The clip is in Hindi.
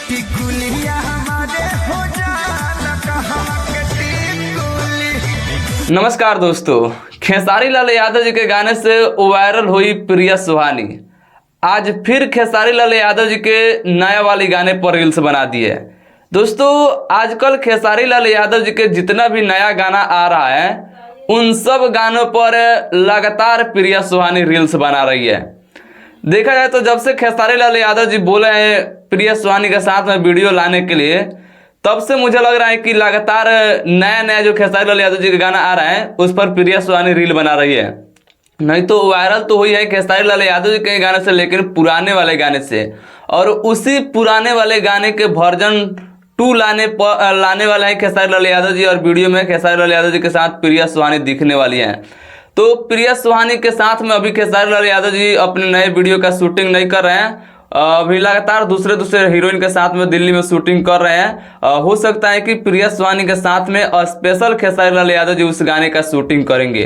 कि गुलिया हमारे हो जाला कहवा के टिकुली। नमस्कार दोस्तों, खेसारी लाल यादव जी के गाने से वायरल हुई प्रिया सुहानी आज फिर खेसारी लाल यादव जी के नया वाली गाने पर रील्स बना दिए। दोस्तों, आजकल खेसारी लाल यादव जी के जितना भी नया गाना आ रहा है उन सब गानों पर लगातार प्रिया सुहानी रील्स बना रही है। देखा जाए तो जब से खेसारी लाल यादव जी बोले हैं प्रिया सुहानी के साथ में वीडियो लाने के लिए, तब से मुझे लग रहा है कि लगातार नया नया जो खेसारी लाल यादव जी का गाना आ रहा है उस पर प्रिया सुहानी रील बना रही है। नहीं तो वायरल तो हुई है खेसारी लाल यादव जी के गाने से, लेकिन पुराने वाले गाने से, और उसी पुराने वाले गाने के वर्जन 2 लाने वाला है खेसारी लाल यादव जी। और वीडियो में खेसारी लाल यादव जी के साथ प्रिया सुहानी दिखने वाली हैं। तो प्रिया सुहानी के साथ में अभी खेसारी लाल यादव जी अपने नए वीडियो का शूटिंग नहीं कर रहे हैं। अभी लगातार दूसरे हीरोइन के साथ में दिल्ली में शूटिंग कर रहे हैं। हो सकता है कि प्रिया सुहानी के साथ में स्पेशल खेसारी लाल यादव जी उस गाने का शूटिंग करेंगे।